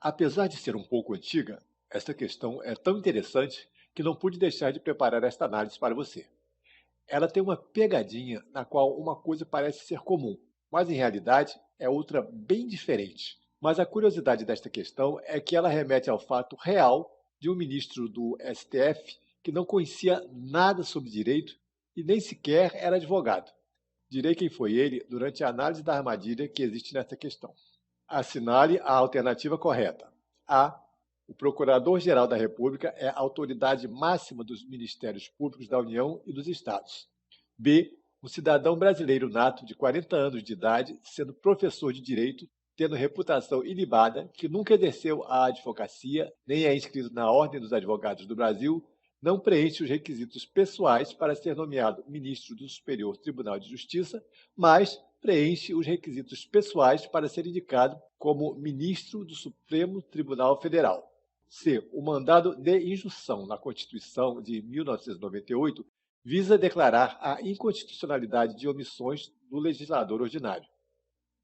Apesar de ser um pouco antiga, esta questão é tão interessante que não pude deixar de preparar esta análise para você. Ela tem uma pegadinha na qual uma coisa parece ser comum, mas em realidade é outra bem diferente. Mas a curiosidade desta questão é que ela remete ao fato real de um ministro do STF que não conhecia nada sobre direito e nem sequer era advogado. Direi quem foi ele durante a análise da armadilha que existe nesta questão. Assinale a alternativa correta. A. O Procurador-Geral da República é a autoridade máxima dos Ministérios Públicos da União e dos Estados. B. Um cidadão brasileiro nato de 40 anos de idade, sendo professor de direito, tendo reputação ilibada, que nunca exerceu a advocacia, nem é inscrito na Ordem dos Advogados do Brasil, não preenche os requisitos pessoais para ser nomeado ministro do Superior Tribunal de Justiça, mas preenche os requisitos pessoais para ser indicado como ministro do Supremo Tribunal Federal. C. O mandado de injunção na Constituição de 1998 visa declarar a inconstitucionalidade de omissões do legislador ordinário.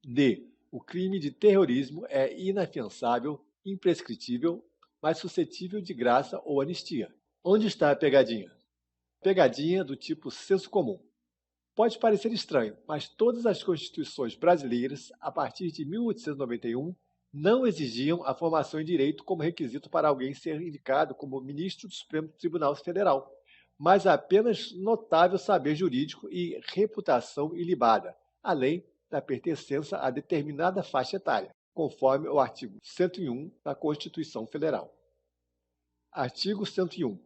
D. O crime de terrorismo é inafiançável, imprescritível, mas suscetível de graça ou anistia. Onde está a pegadinha? Pegadinha do tipo senso comum. Pode parecer estranho, mas todas as constituições brasileiras, a partir de 1891, não exigiam a formação em direito como requisito para alguém ser indicado como ministro do Supremo Tribunal Federal, mas apenas notável saber jurídico e reputação ilibada, além da pertença a determinada faixa etária, conforme o artigo 101 da Constituição Federal. Artigo 101.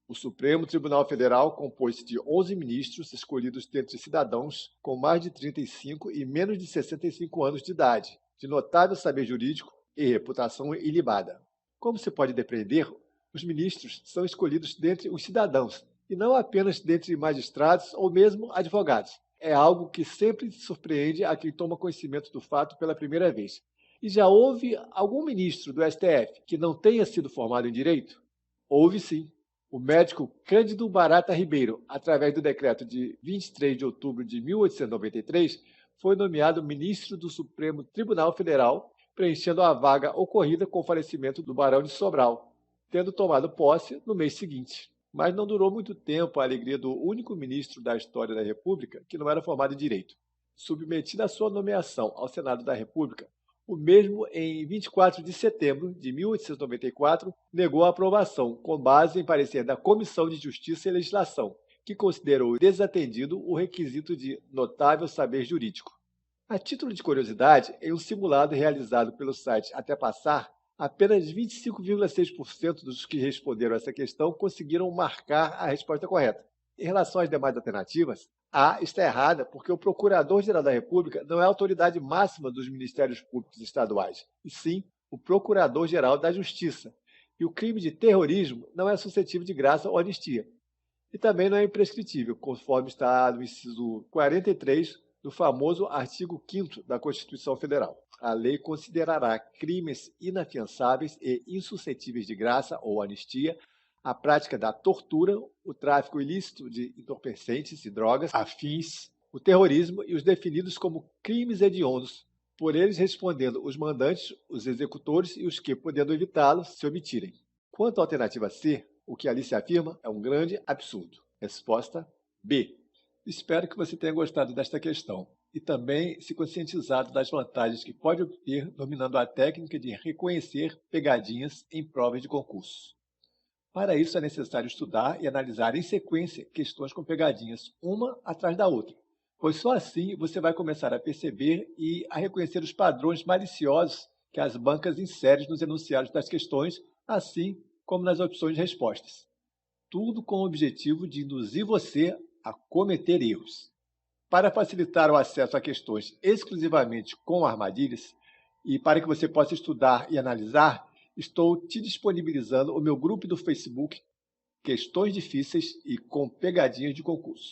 O Supremo Tribunal Federal compôs-se de 11 ministros escolhidos dentre cidadãos com mais de 35 e menos de 65 anos de idade, de notável saber jurídico e reputação ilibada. Como se pode depreender, os ministros são escolhidos dentre os cidadãos e não apenas dentre magistrados ou mesmo advogados. É algo que sempre surpreende a quem toma conhecimento do fato pela primeira vez. E já houve algum ministro do STF que não tenha sido formado em direito? Houve sim. O médico Cândido Barata Ribeiro, através do decreto de 23 de outubro de 1893, foi nomeado ministro do Supremo Tribunal Federal, preenchendo a vaga ocorrida com o falecimento do Barão de Sobral, tendo tomado posse no mês seguinte. Mas não durou muito tempo a alegria do único ministro da história da República que não era formado em direito. Submetida a sua nomeação ao Senado da República, o mesmo, em 24 de setembro de 1894, negou a aprovação, com base em parecer da Comissão de Justiça e Legislação, que considerou desatendido o requisito de notável saber jurídico. A título de curiosidade, em um simulado realizado pelo site Até Passar, apenas 25,6% dos que responderam a essa questão conseguiram marcar a resposta correta. Em relação às demais alternativas, A está errada porque o Procurador-Geral da República não é a autoridade máxima dos Ministérios Públicos Estaduais, e sim o Procurador-Geral da Justiça. E o crime de terrorismo não é suscetível de graça ou anistia. E também não é imprescritível, conforme está no inciso 43 do famoso artigo 5º da Constituição Federal. A lei considerará crimes inafiançáveis e insuscetíveis de graça ou anistia a prática da tortura, o tráfico ilícito de entorpecentes e drogas, afins, o terrorismo e os definidos como crimes hediondos, por eles respondendo os mandantes, os executores e os que, podendo evitá-lo, se omitirem. Quanto à alternativa C, o que ali se afirma é um grande absurdo. Resposta B. Espero que você tenha gostado desta questão e também se conscientizado das vantagens que pode obter dominando a técnica de reconhecer pegadinhas em provas de concurso. Para isso é necessário estudar e analisar em sequência questões com pegadinhas, uma atrás da outra, pois só assim você vai começar a perceber e a reconhecer os padrões maliciosos que as bancas inserem nos enunciados das questões, assim como nas opções de respostas. Tudo com o objetivo de induzir você a cometer erros. Para facilitar o acesso a questões exclusivamente com armadilhas e para que você possa estudar e analisar, estou te disponibilizando o meu grupo do Facebook Questões Difíceis e com Pegadinhas de Concurso.